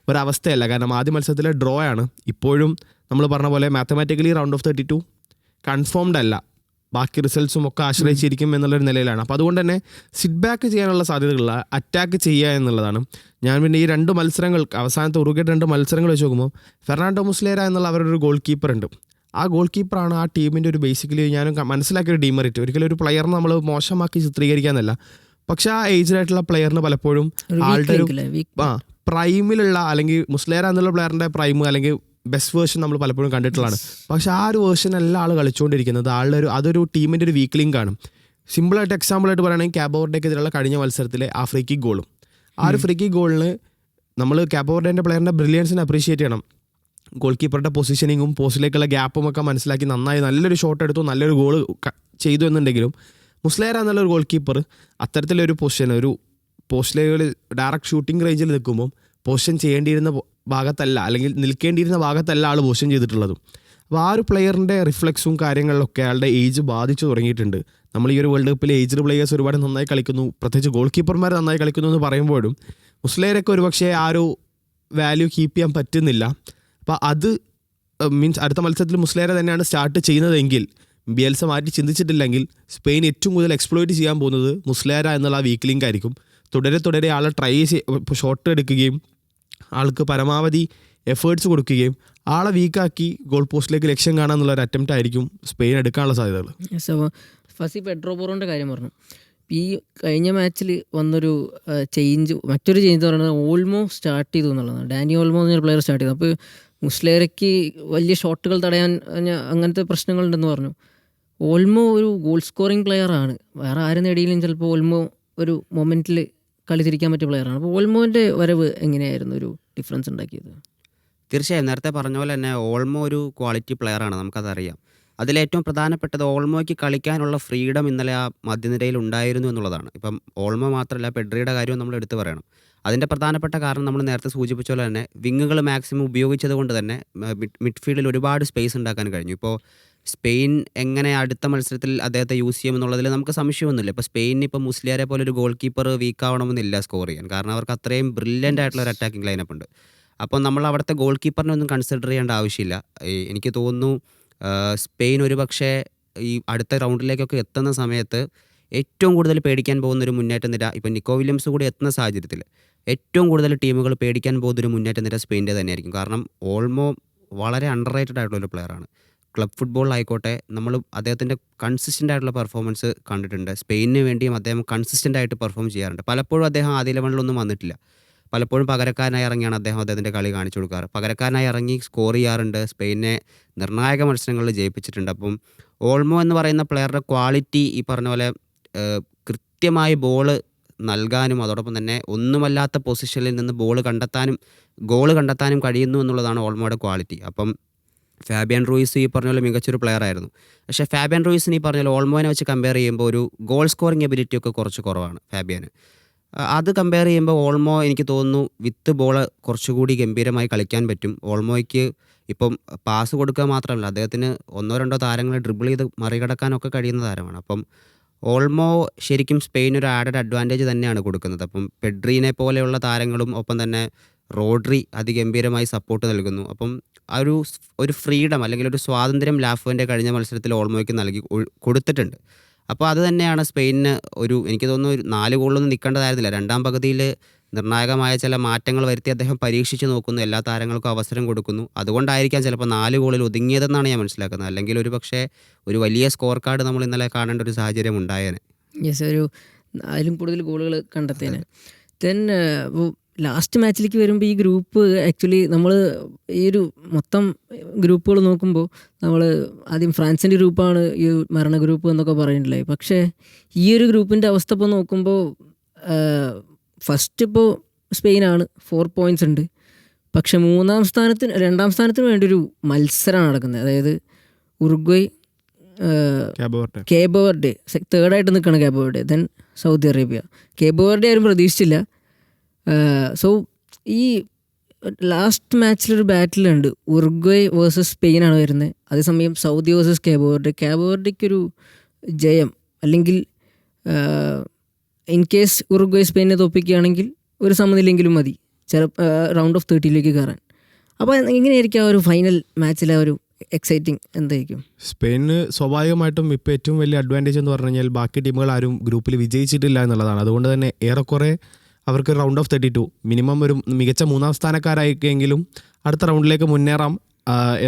S2: ഒരവസ്ഥയല്ല. കാരണം ആദ്യ മത്സരത്തിലെ ഡ്രോ ആണ്. ഇപ്പോഴും നമ്മൾ പറഞ്ഞ പോലെ മാത്തമാറ്റിക്കലി റൗണ്ട് ഓഫ് 32 കൺഫേംഡ് അല്ല, ബാക്കി റിസൾട്ട്സും ഒക്കെ ആശ്രയിച്ചിരിക്കും എന്നുള്ളൊരു നിലയിലാണ്. അപ്പോൾ അതുകൊണ്ട് തന്നെ സിറ്റ് ബാക്ക് ചെയ്യാനുള്ള സാധ്യതകളില്ല, അറ്റാക്ക് ചെയ്യുക എന്നുള്ളതാണ്. ഞാൻ പിന്നെ ഈ 2 മത്സരങ്ങൾ, അവസാനത്തെ ഉറുഗ്വേയുടെ 2 മത്സരങ്ങൾ വെച്ച് നോക്കുമ്പോൾ ഫെർണാണ്ടോ മുസ്ലേര എന്നുള്ള അവരുടെ ഒരു ഗോൾ കീപ്പർ ഉണ്ട്. ആ ഗോൾ കീപ്പറാണ് ആ ടീമിൻ്റെ ഒരു ബേസിക്കലി ഞാൻ മനസ്സിലാക്കിയൊരു ഡീമെറിറ്റ്. ഒരിക്കലും ഒരു പ്ലെയറിനെ നമ്മൾ മോശമാക്കി ചിത്രീകരിക്കാന്നല്ല, പക്ഷേ ആ ഏജ്ഡായിട്ടുള്ള പ്ലെയറിന് പലപ്പോഴും ആളുടെ ഒരു പ്രൈമിലുള്ള അല്ലെങ്കിൽ മുസ്ലേര എന്നുള്ള പ്ലെയറിൻ്റെ പ്രൈം അല്ലെങ്കിൽ ബെസ്റ്റ് വേർഷൻ നമ്മൾ പലപ്പോഴും കണ്ടിട്ടുള്ളതാണ്. പക്ഷേ ആ ഒരു വേർഷൻ എല്ലാ ആൾ കളിച്ചുകൊണ്ടിരിക്കുന്നത് അതൊരു ടീമിൻ്റെ ഒരു വീക്ക് ലിങ്ക് ആണ്. സിമ്പിളായിട്ട് എക്സാമ്പിളായിട്ട് പറയുകയാണെങ്കിൽ കാബോവർഡേക്കെതിരെയുള്ള കഴിഞ്ഞ മത്സരത്തിലെ ആ ഫ്രീ കിക്ക് ഗോളും, ആ ഒരു ഫ്രീ കിക്ക് ഗോളിന് നമ്മൾ കാബോവർഡേൻ്റെ പ്ലെയറിൻ്റെ ബ്രില്യൻസിനെ അപ്രീഷിയേറ്റ് ചെയ്യണം. ഗോൾ കീപ്പറുടെ പൊസിഷനിങ്ങും പോസ്റ്റിലേക്കുള്ള ഗ്യാപ്പും ഒക്കെ മനസ്സിലാക്കി നന്നായി നല്ലൊരു ഷോട്ട് എടുത്തു, നല്ലൊരു ഗോൾ ചെയ്തു എന്നുണ്ടെങ്കിലും മുസ്ലേര എന്നുള്ളൊരു ഗോൾ കീപ്പർ അത്തരത്തിലൊരു പൊസിഷൻ, ഒരു പോസ്റ്റിലേക്ക് ഡയറക്റ്റ് ഷൂട്ടിംഗ് റേഞ്ചിൽ നിൽക്കുമ്പോൾ പൊസിഷൻ ചെയ്യേണ്ടിയിരുന്ന ഭാഗത്തല്ല അല്ലെങ്കിൽ നിൽക്കേണ്ടിയിരുന്ന ഭാഗത്തല്ല ആൾ പൊസിഷൻ ചെയ്തിട്ടുള്ളതും. അപ്പോൾ ആ ഒരു പ്ലെയറിൻ്റെ റിഫ്ലക്സും കാര്യങ്ങളിലൊക്കെ അയാളുടെ ഏജ് ബാധിച്ചു തുടങ്ങിയിട്ടുണ്ട്. നമ്മൾ ഈ ഒരു വേൾഡ് കപ്പിൽ ഏജ്ഡ് പ്ലെയേഴ്സ് ഒരുപാട് നന്നായി കളിക്കുന്നു, പ്രത്യേകിച്ച് ഗോൾ കീപ്പർമാർ നന്നായി കളിക്കുന്നു എന്ന് പറയുമ്പോഴും മുസ്ലേരൊക്കെ ഒരുപക്ഷെ ആ ഒരു വാല്യൂ കീപ്പ് ചെയ്യാൻ പറ്റുന്നില്ല. അപ്പോൾ അത് മീൻസ് അടുത്ത മത്സരത്തിൽ മുസ്ലേര തന്നെയാണ് സ്റ്റാർട്ട് ചെയ്യുന്നതെങ്കിൽ, ബിയൽസ മാറ്റി ചിന്തിച്ചിട്ടില്ലെങ്കിൽ സ്പെയിൻ ഏറ്റവും കൂടുതൽ എക്സ്പ്ലോയിറ്റ് ചെയ്യാൻ പോകുന്നത് മുസ്ലേര എന്നുള്ള വീക്ക് ലിങ്ക് ആയിരിക്കും. തുടരെ ആളെ ഷോട്ട് എടുക്കുകയും ആൾക്ക് പരമാവധി എഫേർട്സ് കൊടുക്കുകയും ആളെ വീക്കാക്കി ഗോൾ പോസ്റ്റിലേക്ക് ലക്ഷ്യം കാണാമെന്നുള്ള ഒരു അറ്റംപ്റ്റ് ആയിരിക്കും സ്പെയിൻ എടുക്കാനുള്ള സാധ്യതകൾ.
S1: ഫസി പെഡ്രോ പോറോൻ്റെ കാര്യം പറഞ്ഞു. ഈ കഴിഞ്ഞ മാച്ചിൽ വന്നൊരു മറ്റൊരു ചേഞ്ച് എന്ന് പറയുന്നത് ഓൾമോ സ്റ്റാർട്ട് ചെയ്തു എന്നുള്ളതാണ്. ഡാനി ഓൾമോ എന്നൊരു പ്ലെയർ സ്റ്റാർട്ട് ചെയ്തു. അപ്പോൾ മുസ്ലേരയ്ക്ക് വലിയ ഷോട്ടുകൾ തടയാൻ അങ്ങനത്തെ പ്രശ്നങ്ങളുണ്ടെന്ന് പറഞ്ഞു. ഓൾമോ ഒരു ഗോൾ സ്കോറിംഗ് പ്ലെയറാണ്. വേറെ ആരും നേടിയില്ലെങ്കിൽ ചിലപ്പോൾ ഓൾമോ ഒരു മൊമെൻറ്റിൽ കളി തിരിക്കാൻ പറ്റിയ പ്ലെയറാണ്. അപ്പോൾ ഓൾമോൻ്റെ വരവ് എങ്ങനെയായിരുന്നു ഒരു ഡിഫറൻസ് ഉണ്ടാക്കിയത്?
S3: തീർച്ചയായും നേരത്തെ പറഞ്ഞ പോലെ തന്നെ ഓൾമോ ഒരു ക്വാളിറ്റി പ്ലെയറാണ്, നമുക്കതറിയാം. അതിലേറ്റവും പ്രധാനപ്പെട്ടത് ഓൾമോയ്ക്ക് കളിക്കാനുള്ള ഫ്രീഡം ഇന്നലെ ആ മധ്യനിരയിൽ ഉണ്ടായിരുന്നു എന്നുള്ളതാണ്. ഇപ്പം ഓൾമോ മാത്രമല്ല, പെഡ്രിയുടെ കാര്യവും നമ്മൾ എടുത്തു പറയണം. അതിൻ്റെ പ്രധാനപ്പെട്ട കാരണം നമ്മൾ നേരത്തെ സൂചിപ്പിച്ച പോലെ തന്നെ വിങ്ങുകൾ മാക്സിമം ഉപയോഗിച്ചത് കൊണ്ട് തന്നെ മിഡ്ഫീൽഡിൽ ഒരുപാട് സ്പേസ് ഉണ്ടാക്കാൻ കഴിഞ്ഞു. ഇപ്പോൾ സ്പെയിൻ എങ്ങനെ അടുത്ത മത്സരത്തിൽ അദ്ദേഹത്തെ യൂസ് ചെയ്യുമെന്നുള്ളതിൽ നമുക്ക് സംശയമൊന്നുമില്ല. ഇപ്പോൾ സ്പെയിനിന് ഇപ്പോൾ മുസ്ലിയാരെ പോലെ ഒരു ഗോൾ കീപ്പർ വീക്കാവണമെന്നില്ല സ്കോർ ചെയ്യാൻ, കാരണം അവർക്ക് അത്രയും ബ്രില്യൻ്റ് ആയിട്ടുള്ള ഒരു അറ്റാക്കിംഗ് ലൈനപ്പ് ഉണ്ട്. അപ്പോൾ നമ്മൾ അവിടുത്തെ ഗോൾ കീപ്പറിനെ ഒന്നും കൺസിഡർ ചെയ്യേണ്ട ആവശ്യമില്ല. എനിക്ക് തോന്നുന്നു സ്പെയിൻ ഒരു പക്ഷേ ഈ അടുത്ത റൗണ്ടിലേക്കൊക്കെ എത്തുന്ന സമയത്ത് ഏറ്റവും കൂടുതൽ പേടിക്കാൻ പോകുന്നൊരു മുന്നേറ്റ നിര, ഇപ്പോൾ നിക്കോ വില്യംസ് കൂടി എത്തുന്ന സാഹചര്യത്തിൽ ഏറ്റവും കൂടുതൽ ടീമുകൾ പേടിക്കാൻ പോകുന്നൊരു മുന്നേറ്റ നിര സ്പെയിൻ്റെ തന്നെയായിരിക്കും. കാരണം ഓൾമോ വളരെ അണ്ടർ റേറ്റഡ് ആയിട്ടുള്ളൊരു പ്ലെയറാണ്. ക്ലബ് ഫുട്ബോളിലായിക്കോട്ടെ നമ്മൾ അദ്ദേഹത്തിൻ്റെ കൺസിസ്റ്റൻ്റ് ആയിട്ടുള്ള പെർഫോമൻസ് കണ്ടിട്ടുണ്ട്. സ്പെയിനിന് വേണ്ടിയും അദ്ദേഹം കൺസിസ്റ്റൻ്റ് ആയിട്ട് പെർഫോം ചെയ്യാറുണ്ട്. പലപ്പോഴും അദ്ദേഹം ആദ്യ 11-ലൊന്നും വന്നിട്ടില്ല. പലപ്പോഴും പകരക്കാരനായി ഇറങ്ങിയാണ് അദ്ദേഹത്തിൻ്റെ കളി കാണിച്ചു കൊടുക്കാറ്. പകരക്കാരനായി ഇറങ്ങി സ്കോർ ചെയ്യാറുണ്ട്. സ്പെയിനെ നിർണായക മത്സരങ്ങളിൽ ജയിപ്പിച്ചിട്ടുണ്ട്. അപ്പം ഓൾമോ എന്ന് പറയുന്ന പ്ലെയറുടെ ക്വാളിറ്റി ഈ പറഞ്ഞ പോലെ കൃത്യമായി ബോൾ നൽകാനും അതോടൊപ്പം തന്നെ ഒന്നുമല്ലാത്ത പൊസിഷനിൽ നിന്ന് ഗോൾ കണ്ടെത്താനും കഴിയുന്നു എന്നുള്ളതാണ് ഓൾമോയുടെ ക്വാളിറ്റി. അപ്പം ഫാബിയൻ റൂയിസ് ഈ പറഞ്ഞ പോലെ മികച്ചൊരു പ്ലെയർ ആയിരുന്നു. പക്ഷേ ഫാബിയൻ റൂയിസിന് ഈ പറഞ്ഞ പോലെ ഓൾമോനെ വെച്ച് കമ്പയർ ചെയ്യുമ്പോൾ ഒരു ഗോൾ സ്കോറിങ് എബിലിറ്റി ഒക്കെ കുറച്ച് കുറവാണ് ഫാബിയന്. അത് കമ്പയർ ചെയ്യുമ്പോൾ ഓൾമോ എനിക്ക് തോന്നുന്നു വിത്ത് ബോൾ കുറച്ചുകൂടി ഗംഭീരമായി കളിക്കാൻ പറ്റും. ഓൾമോയ്ക്ക് ഇപ്പം പാസ് കൊടുക്കുക മാത്രമല്ല, അദ്ദേഹത്തിന് 1-2 താരങ്ങളെ ഡ്രിബിൾ ചെയ്ത് മറികടക്കാനൊക്കെ കഴിയുന്ന താരമാണ്. അപ്പം ഓൾമോ ശരിക്കും സ്പെയിൻ ഒരു ആഡഡ് അഡ്വാൻറ്റേജ് തന്നെയാണ് കൊടുക്കുന്നത്. അപ്പം പെഡ്രീനെ പോലെയുള്ള താരങ്ങളും ഒപ്പം തന്നെ റോഡ്രി അതിഗംഭീരമായി സപ്പോർട്ട് നൽകുന്നു. അപ്പം ആ ഒരു ഫ്രീഡം അല്ലെങ്കിൽ ഒരു സ്വാതന്ത്ര്യം ലാഫോൻ്റെ കഴിഞ്ഞ മത്സരത്തിൽ ഓൾമോയ്ക്ക് കൊടുത്തിട്ടുണ്ട്. അപ്പോൾ അത് തന്നെയാണ് സ്പെയിനിന് എനിക്ക് തോന്നുന്നു 4 ഗോളൊന്നും നിൽക്കേണ്ടതായിരുന്നില്ല. രണ്ടാം പകുതിയിൽ നിർണായകമായ ചില മാറ്റങ്ങൾ വരുത്തി അദ്ദേഹം പരീക്ഷിച്ച് നോക്കുന്നു, എല്ലാ താരങ്ങൾക്കും അവസരം കൊടുക്കുന്നു. അതുകൊണ്ടായിരിക്കാം ചിലപ്പോൾ 4 ഗോളിൽ ഒതുങ്ങിയതെന്നാണ് ഞാൻ മനസ്സിലാക്കുന്നത്. അല്ലെങ്കിൽ ഒരു വലിയ സ്കോർ കാർഡ് നമ്മൾ ഇന്നലെ കാണേണ്ട ഒരു സാഹചര്യം ഉണ്ടായേനെ.
S1: അതിലും കൂടുതൽ ഗോളുകൾ കണ്ടെത്തേനെ. ദെൻ ലാസ്റ്റ് മാച്ചിലേക്ക് വരുമ്പോൾ ഈ ഗ്രൂപ്പ് ആക്ച്വലി നമ്മൾ ഈ ഒരു മൊത്തം ഗ്രൂപ്പുകൾ നോക്കുമ്പോൾ നമ്മൾ ആദ്യം ഫ്രാൻസിൻ്റെ ഗ്രൂപ്പാണ് ഈ മരണ ഗ്രൂപ്പ് എന്നൊക്കെ പറയുന്നില്ലേ. പക്ഷേ ഈ ഒരു ഗ്രൂപ്പിൻ്റെ അവസ്ഥ ഇപ്പോൾ നോക്കുമ്പോൾ ഫസ്റ്റ് ഇപ്പോൾ സ്പെയിനാണ് 4 പോയിൻറ്റ്സ് ഉണ്ട്. പക്ഷെ രണ്ടാം സ്ഥാനത്തിന് വേണ്ടി ഒരു മത്സരമാണ് നടക്കുന്നത്. അതായത് ഉറുഗ്വേ, കേബോ വെർഡെ തേർഡായിട്ട് നിൽക്കുകയാണ് Cabo Verde, then Saudi Arabia. Cabo Verde ആരും പ്രതീക്ഷിച്ചില്ല. സോ ഈ ലാസ്റ്റ് മാച്ചിലൊരു ബാറ്റിലുണ്ട്, ഉറുഗ്വേ വേഴ്സസ് സ്പെയിനാണ് വരുന്നത്. അതേസമയം സൗദി വേഴ്സസ് കേബോ വെർഡയ്ക്കൊരു ജയം അല്ലെങ്കിൽ ഇൻ കേസ് ഉറുഗ്വേ സ്പെയിനെ തോപ്പിക്കുകയാണെങ്കിൽ ഒരു സമനിലെങ്കിലും മതി റൗണ്ട് ഓഫ് 30 കയറാൻ. അപ്പോൾ എങ്ങനെയായിരിക്കും ആ ഒരു ഫൈനൽ മാച്ചിലെ ഒരു എക്സൈറ്റിംഗ് എന്തായിരിക്കും?
S2: സ്പെയിന് സ്വാഭാവികമായിട്ടും ഇപ്പോൾ ഏറ്റവും വലിയ അഡ്വാൻറ്റേജ് എന്ന് പറഞ്ഞു കഴിഞ്ഞാൽ ബാക്കി ടീമുകൾ ആരും ഗ്രൂപ്പിൽ വിജയിച്ചിട്ടില്ല എന്നുള്ളതാണ്. അതുകൊണ്ട് തന്നെ ഏറെക്കുറെ അവർക്ക് റൗണ്ട് ഓഫ് 32 മിനിമം ഒരു മികച്ച 3-ാം സ്ഥാനക്കാരായിരിക്കെങ്കിലും അടുത്ത റൗണ്ടിലേക്ക് മുന്നേറാം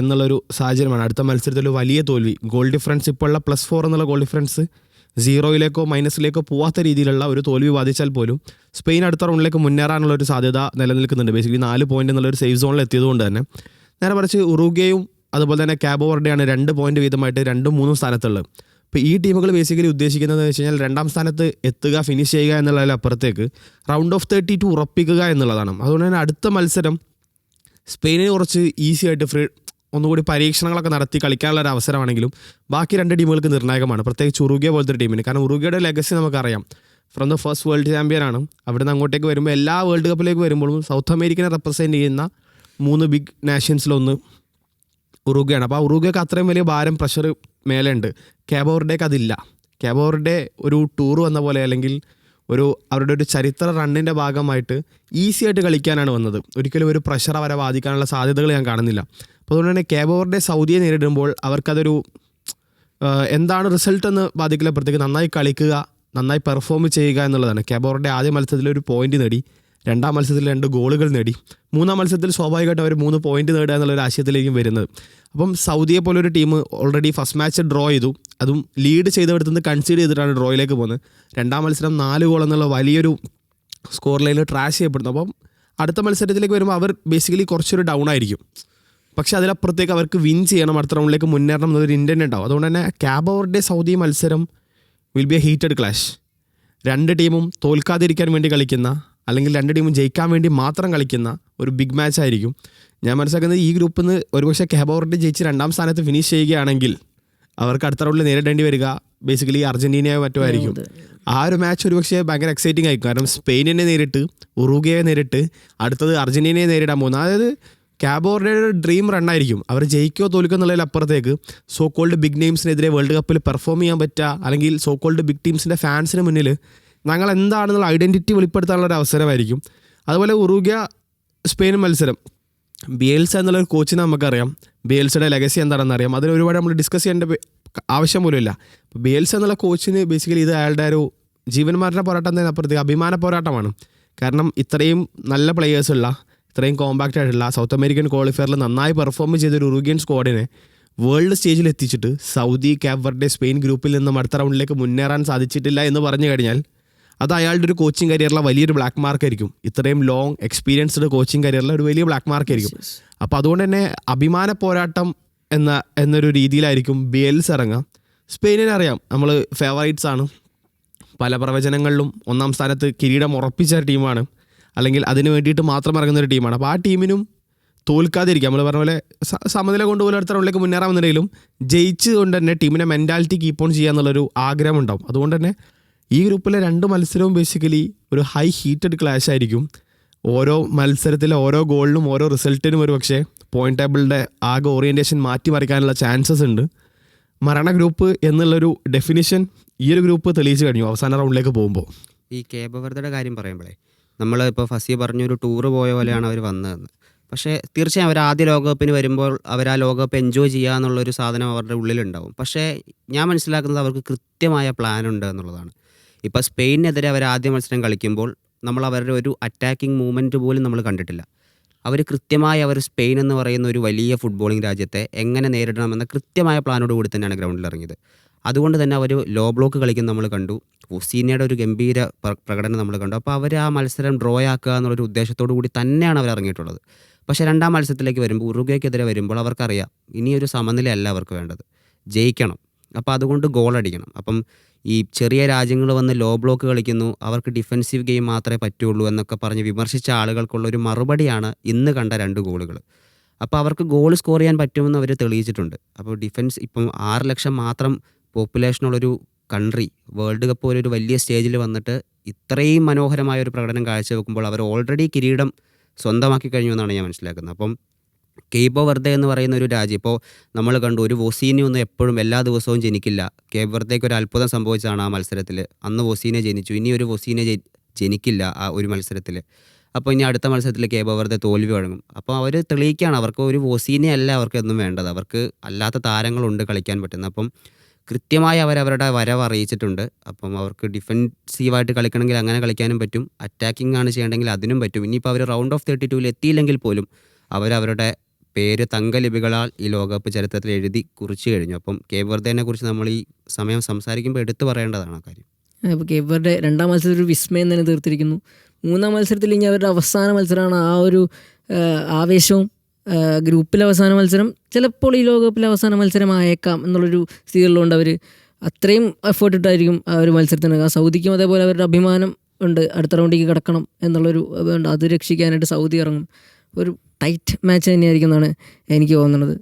S2: എന്നുള്ളൊരു സാഹചര്യമാണ്. അടുത്ത മത്സരത്തിൽ വലിയ തോൽവി, ഗോൾ ഡിഫറൻസ് ഇപ്പോൾ ഉള്ള +4 എന്നുള്ള ഗോൾ ഡിഫറൻസ് 0-ലേക്കോ -ലേക്കോ പോവാത്ത രീതിയിലുള്ള ഒരു തോൽവി ബാധിച്ചാൽ പോലും സ്പെയിൻ അടുത്ത റൗണ്ടിലേക്ക് മുന്നേറാനുള്ളൊരു സാധ്യത നിലനിൽക്കുന്നുണ്ട്. ബേസിക്കലി 4 പോയിൻ്റ് എന്നുള്ളൊരു സേഫ് സോണിൽ എത്തിയതുകൊണ്ട് തന്നെ. നേരെ മറിച്ച് ഉറുഗ്വേയും അതുപോലെ തന്നെ കേബോ വെർഡെയാണ് 2 പോയിൻ്റ് വീതമായിട്ട് 2ഉം 3ഉം സ്ഥാനത്തുള്ളത്. ഇപ്പോൾ ഈ ടീമുകൾ ബേസിക്കലി ഉദ്ദേശിക്കുന്നത് വെച്ച് കഴിഞ്ഞാൽ 2ാം സ്ഥാനത്ത് എത്തുക, ഫിനിഷ് ചെയ്യുക എന്നുള്ളതിലപ്പുറത്തേക്ക് റൗണ്ട് ഓഫ് 32 ഉറപ്പിക്കുക എന്നുള്ളതാണ്. അതുകൊണ്ട് തന്നെ അടുത്ത മത്സരം സ്പെയിനിന് കുറച്ച് ഈസി ആയിട്ട് ഒന്നുകൂടി പരീക്ഷണങ്ങളൊക്കെ നടത്തി കളിക്കാനുള്ള ഒരു അവസരമാണെങ്കിലും ബാക്കി 2 ടീമുകൾക്ക് നിർണായകമാണ്, പ്രത്യേകിച്ച് ഉറുഗ്വേ പോലത്തെ ഒരു ടീമിന്. കാരണം ഉറുഗ്വയുടെ ലെഗസി നമുക്കറിയാം, from the first world champion ആണ്. അവിടെ നിന്ന് അങ്ങോട്ടേക്ക് വരുമ്പോൾ എല്ലാ വേൾഡ് കപ്പിലേക്ക് വരുമ്പോഴും സൗത്ത് അമേരിക്കനെ റെപ്രസെൻറ്റ് ചെയ്യുന്ന 3 ബിഗ് നാഷൻസിലൊന്ന് ഉറുഗ്വയാണ്. അപ്പോൾ ആ ഉറുഗ്വയ്ക്ക് അത്രയും വലിയ ഭാരം, പ്രഷർ മേലെ ഉണ്ട്. കേബോ വെർഡേക്ക് അതില്ല. കേബോ വെർഡെ ഒരു ടൂർ വന്ന പോലെ അല്ലെങ്കിൽ അവരുടെ ഒരു ചരിത്ര റണ്ണിൻ്റെ ഭാഗമായിട്ട് ഈസി ആയിട്ട് കളിക്കാനാണ് വന്നത്. ഒരിക്കലും ഒരു പ്രഷർ അവരെ ബാധിക്കാനുള്ള സാധ്യതകൾ ഞാൻ കാണുന്നില്ല. അപ്പോൾ അതുകൊണ്ട് തന്നെ കേബോ വെർഡെ സൗദിയെ നേരിടുമ്പോൾ അവർക്കതൊരു എന്താണ് റിസൾട്ട് എന്ന് ബാധിക്കില്ല, പ്രത്യേകിച്ച് നന്നായി കളിക്കുക, നന്നായി പെർഫോം ചെയ്യുക എന്നുള്ളതാണ്. കേബോ വെർഡെ ആദ്യ മത്സരത്തിൽ ഒരു പോയിന്റ് നേടി, 2ാം മത്സരത്തിൽ 2 ഗോളുകൾ നേടി, 3ാം മത്സരത്തിൽ സ്വാഭാവികമായിട്ട് അവർ 3 പോയിന്റ് നേടുക എന്നുള്ളൊരു ആശയത്തിലേക്കും വരുന്നത്. അപ്പം സൗദിയെ പോലൊരു team already first match draw ചെയ്തു, അതും ലീഡ് ചെയ്തെടുത്തുനിന്ന് കൺസീഡ് ചെയ്തിട്ടാണ് ഡ്രോയിലേക്ക് പോകുന്നത്. 2ാം മത്സരം 4 ഗോൾ എന്നുള്ള വലിയൊരു സ്കോർ ലൈനിൽ ട്രാഷ് ചെയ്യപ്പെടുന്നു. അപ്പം അടുത്ത മത്സരത്തിലേക്ക് വരുമ്പോൾ അവർ ബേസിക്കലി കുറച്ചൊരു ഡൗൺ ആയിരിക്കും. പക്ഷേ അതിലപ്പുറത്തേക്ക് അവർക്ക് വിൻ ചെയ്യണം, അടുത്ത റൗണ്ടിലേക്ക് മുന്നേറണം എന്നൊരു ഇൻറ്റൻറ്റ് ഉണ്ടാവും. അതുകൊണ്ട് തന്നെ കേബോ വെർഡെ സൗദി മത്സരം will be A heated clash. 2 ടീമും തോൽക്കാതിരിക്കാൻ വേണ്ടി കളിക്കുന്ന, അല്ലെങ്കിൽ 2 ടീമും ജയിക്കാൻ വേണ്ടി മാത്രം കളിക്കുന്ന ഒരു ബിഗ് മാച്ച് ആയിരിക്കും. ഞാൻ മനസ്സിലാക്കുന്നത് ഈ ഗ്രൂപ്പിൽ നിന്ന് ഒരുപക്ഷെ കേബോ വെർഡെ ജയിച്ച് 2ാം സ്ഥാനത്ത് ഫിനിഷ് ചെയ്യുകയാണെങ്കിൽ അവർക്ക് അടുത്ത റൗണ്ടിൽ നേരിടേണ്ടി വരിക ബേസിക്കലി അർജൻറ്റീനയോ മറ്റോ ആയിരിക്കും. ആ ഒരു മാച്ച് ഒരുപക്ഷെ ഭയങ്കര എക്സൈറ്റിംഗ് ആയിരിക്കും. കാരണം സ്പെയിനിനെ നേരിട്ട്, ഉറുഗ്വേയെ നേരിട്ട്, അടുത്തത് അർജൻറ്റീനയെ നേരിടാൻ പോകുന്നത്. അതായത് കേബോ വെർഡെയുടെ ഒരു ഡ്രീം റണ്ണായിരിക്കും. അവർ ജയിക്കോ തോൽക്കോ എന്നുള്ളതിലപ്പുറത്തേക്ക് സോ കോൾഡ് ബിഗ് നെയിംസിനെതിരെ വേൾഡ് കപ്പിൽ പെർഫോം ചെയ്യാൻ പറ്റുക, അല്ലെങ്കിൽ സോ കോൾഡ് ബിഗ് ടീംസിൻ്റെ ഫാൻസിന് മുന്നിൽ ഞങ്ങൾ എന്താണെന്നുള്ള ഐഡൻറ്റിറ്റി വെളിപ്പെടുത്താനുള്ളൊരു അവസരമായിരിക്കും. അതുപോലെ ഉറുഗ്വ സ്പെയിൻ മത്സരം, ബിയേൽസ എന്നുള്ളൊരു കോച്ചിനെ നമുക്കറിയാം, ബിയേൽസയുടെ ലെഗസി എന്താണെന്ന് അറിയാം. അതിന് ഒരുപാട് നമ്മൾ ഡിസ്കസ് ചെയ്യേണ്ട ആവശ്യം പോലും ഇല്ല. ബിയേൽസ എന്നുള്ള കോച്ചിന് ബേസിക്കലി ഇത് അയാളുടെ ഒരു ജീവന്മാരുടെ പോരാട്ടം എന്നതിനപ്പുറത്തേക്ക് അഭിമാന പോരാട്ടമാണ്. കാരണം ഇത്രയും നല്ല പ്ലെയേഴ്സുള്ള, ഇത്രയും കോമ്പാക്റ്റ് ആയിട്ടുള്ള, സൗത്ത് അമേരിക്കൻ ക്വാളിഫയറിൽ നന്നായി പെർഫോം ചെയ്തൊരു ഉറുഗ്വൻ സ്ക്വാഡിനെ വേൾഡ് സ്റ്റേജിൽ എത്തിച്ചിട്ട് സൗദി, കാപ്പ് വെർഡെ, സ്പെയിൻ ഗ്രൂപ്പിൽ നിന്നും അടുത്ത റൗണ്ടിലേക്ക് മുന്നേറാൻ സാധിച്ചിട്ടില്ല എന്ന് പറഞ്ഞു കഴിഞ്ഞാൽ അത് അയാളുടെ ഒരു കോച്ചിങ് കരിയറിലെ വലിയൊരു ബ്ലാക്ക് മാർക്കായിരിക്കും. ഇത്രയും ലോങ് എക്സ്പീരിയൻസ്ഡ് കോച്ചിങ് കരിയറിലെ ഒരു വലിയ ബ്ലാക്ക് മാർക്കായിരിക്കും. അപ്പോൾ അതുകൊണ്ട് തന്നെ അഭിമാന പോരാട്ടം എന്നൊരു രീതിയിലായിരിക്കും ബിയൽസ് ഇറങ്ങുക. സ്പെയിനിനെ അറിയാം, നമ്മൾ ഫേവറേറ്റ്സ് ആണ്. പല പ്രവചനങ്ങളിലും ഒന്നാം സ്ഥാനത്ത് കിരീടം ഉറപ്പിച്ച ടീമാണ്, അല്ലെങ്കിൽ അതിന് വേണ്ടിയിട്ട് മാത്രം ഇറങ്ങുന്ന ഒരു ടീമാണ്. അപ്പോൾ ആ ടീമിനും തോൽക്കാതിരിക്കുക, നമ്മൾ പറഞ്ഞ പോലെ സമനില കൊണ്ടുപോലും അടുത്ത റൗണ്ടിലേക്ക് മുന്നേറാമെന്നുണ്ടെങ്കിലും ജയിച്ച് കൊണ്ട് തന്നെ ടീമിനെ മെൻറ്റാലിറ്റി കീപ്പ് ഓൺ ചെയ്യുക എന്നുള്ളൊരു ആഗ്രഹം ഉണ്ടാവും. അതുകൊണ്ട് തന്നെ ഈ ഗ്രൂപ്പിലെ 2 മത്സരവും ബേസിക്കലി ഒരു ഹൈ ഹീറ്റഡ് ക്ലാഷ് ആയിരിക്കും. ഓരോ മത്സരത്തിലെ ഓരോ ഗോളിനും ഓരോ റിസൾട്ടിനും ഒരു പക്ഷേ പോയിന്റ് ടേബിളിൻ്റെ ആകെ ഓറിയൻറ്റേഷൻ മാറ്റിമറിക്കാനുള്ള ചാൻസസ് ഉണ്ട്. മരണ ഗ്രൂപ്പ് എന്നുള്ളൊരു ഡെഫിനിഷൻ ഈ ഒരു ഗ്രൂപ്പ് തെളിയിച്ച് കഴിഞ്ഞു അവസാന റൗണ്ടിലേക്ക് പോകുമ്പോൾ.
S3: ഈ കേപ്പ് വെർഡയുടെ കാര്യം പറയുമ്പോഴേ, നമ്മൾ ഇപ്പോൾ ഫസി പറഞ്ഞൊരു ടൂറ് പോയ പോലെയാണ് അവർ വന്നതെന്ന്. പക്ഷേ തീർച്ചയായും അവർ ആദ്യ ലോകകപ്പിന് വരുമ്പോൾ അവർ ആ ലോകകപ്പ് എൻജോയ് ചെയ്യുക എന്നുള്ളൊരു സാധനം അവരുടെ ഉള്ളിലുണ്ടാവും. പക്ഷേ ഞാൻ മനസ്സിലാക്കുന്നത് അവർക്ക് കൃത്യമായ പ്ലാൻ ഉണ്ട് എന്നുള്ളതാണ്. ഇപ്പോൾ സ്പെയിനെതിരെ അവർ ആദ്യ മത്സരം കളിക്കുമ്പോൾ നമ്മൾ അവരുടെ ഒരു അറ്റാക്കിംഗ് മൂവ്മെൻറ്റ് പോലും നമ്മൾ കണ്ടിട്ടില്ല. അവർ കൃത്യമായി അവർ സ്പെയിൻ എന്ന് പറയുന്ന ഒരു വലിയ ഫുട്ബോളിംഗ് രാജ്യത്തെ എങ്ങനെ നേരിടണമെന്ന കൃത്യമായ പ്ലാനോട് കൂടി തന്നെയാണ് ഗ്രൗണ്ടിൽ ഇറങ്ങിയത്. അതുകൊണ്ട് തന്നെ അവർ ലോ ബ്ലോക്ക് കളിക്കുന്ന നമ്മൾ കണ്ടു. ഒസീനയുടെ ഒരു ഗംഭീര പ്രകടനം നമ്മൾ കണ്ടു. അപ്പോൾ അവർ ആ മത്സരം ഡ്രോ ആക്കുക എന്നുള്ളൊരു ഉദ്ദേശത്തോടു കൂടി തന്നെയാണ് അവർ ഇറങ്ങിയിട്ടുള്ളത്. പക്ഷേ രണ്ടാം മത്സരത്തിലേക്ക് വരുമ്പോൾ, ഉറുഗ്വേക്കെതിരെ വരുമ്പോൾ അവർക്കറിയാം ഇനിയൊരു സമനിലയല്ല അവർക്ക് വേണ്ടത്, ജയിക്കണം. അപ്പോൾ അതുകൊണ്ട് ഗോൾ അടിക്കണം. അപ്പം ഈ ചെറിയ രാജ്യങ്ങൾ വന്ന് ലോ ബ്ലോക്ക് കളിക്കുന്നു, അവർക്ക് ഡിഫെൻസീവ് ഗെയിം മാത്രമേ പറ്റുള്ളൂ എന്നൊക്കെ പറഞ്ഞ് വിമർശിച്ച ആളുകൾക്കുള്ളൊരു മറുപടിയാണ് ഇന്ന് കണ്ട 2 ഗോളുകൾ. അപ്പോൾ അവർക്ക് ഗോൾ സ്കോർ ചെയ്യാൻ പറ്റുമെന്ന് അവർ തെളിയിച്ചിട്ടുണ്ട്. അപ്പോൾ ഡിഫൻസ് ഇപ്പം 6 ലക്ഷം മാത്രം പോപ്പുലേഷനുള്ളൊരു കൺട്രി വേൾഡ് കപ്പ് പോലെ ഒരു വലിയ സ്റ്റേജിൽ വന്നിട്ട് ഇത്രയും മനോഹരമായ ഒരു പ്രകടനം കാഴ്ചവെക്കുമ്പോൾ അവർ ഓൾറെഡി കിരീടം സ്വന്തമാക്കി കഴിഞ്ഞു എന്നാണ് ഞാൻ മനസ്സിലാക്കുന്നത്. അപ്പം കേപ്പ് വെർദെ എന്ന് പറയുന്ന ഒരു രാജ്യം, ഇപ്പോൾ നമ്മൾ കണ്ടു ഒരു വൊസീനി ഒന്നും എപ്പോഴും എല്ലാ ദിവസവും ജനിക്കില്ല. കേപ്പ് വെർദെക്ക് ഒരു അത്ഭുതം സംഭവിച്ചതാണ് ആ മത്സരത്തിൽ. അന്ന് വൊസീനെ ജനിച്ചു, ഇനി ഒരു വൊസീനെ ജനിക്കില്ല ആ ഒരു മത്സരത്തിൽ. അപ്പോൾ ഇനി അടുത്ത മത്സരത്തിൽ കേപ്പ് വെർദെ തോൽവി വഴങ്ങും. അപ്പോൾ അവർ തെളിയിക്കുകയാണ് അവർക്ക് ഒരു വൊസീനെ അല്ല അവർക്ക് എന്നും വേണ്ടത്, അവർക്ക് അല്ലാത്ത താരങ്ങളുണ്ട് കളിക്കാൻ പറ്റുന്ന. അപ്പം കൃത്യമായി അവരവരുടെ വരവ് അറിയിച്ചിട്ടുണ്ട്. അപ്പം അവർക്ക് ഡിഫെൻസീവായിട്ട് കളിക്കണമെങ്കിൽ അങ്ങനെ കളിക്കാനും പറ്റും, അറ്റാക്കിംഗ് ആണ് ചെയ്യണമെങ്കിൽ അതിനും പറ്റും. ഇനിയിപ്പോൾ അവർ റൗണ്ട് ഓഫ് 32 എത്തിയില്ലെങ്കിൽ പോലും അവരവരുടെ പേര് തങ്കലിപികളാൽ ഈ ലോകകപ്പ് ചരിത്രത്തിൽ എഴുതി കുറിച്ച് കഴിഞ്ഞു. അപ്പം കേപ്പ് വെർദെനെ കുറിച്ച് നമ്മൾ ഈ സമയം സംസാരിക്കുമ്പോൾ എടുത്തു പറയേണ്ടതാണ് ആ കാര്യം.
S1: അപ്പോൾ കേപ്പ് വെർഡെ 2ാം മത്സരത്തിൽ ഒരു വിസ്മയം തന്നെ തീർത്തിരിക്കുന്നു. 3ാം മത്സരത്തിൽ ഇനി അവരുടെ അവസാന മത്സരമാണ്. ആ ഒരു ആവേശവും ഗ്രൂപ്പിലെ അവസാന മത്സരം ചിലപ്പോൾ ഈ ലോകകപ്പിലെ അവസാന മത്സരമായേക്കാം എന്നുള്ളൊരു സ്ഥിതികളിലുണ്ട്. അവർ അത്രയും എഫേർട്ട് ഇട്ടായിരിക്കും ആ ഒരു മത്സരത്തിന്. ആ സൗദിക്കും അതേപോലെ അവരുടെ അഭിമാനം ഉണ്ട്, അടുത്ത റൗണ്ടിലേക്ക് കിടക്കണം എന്നുള്ളൊരു ഉണ്ട്. അത് രക്ഷിക്കാനായിട്ട് സൗദി ഇറങ്ങും. ഒരു ടൈറ്റ് മാച്ച് തന്നെയായിരിക്കും എന്നാണ് എനിക്ക് തോന്നുന്നത്.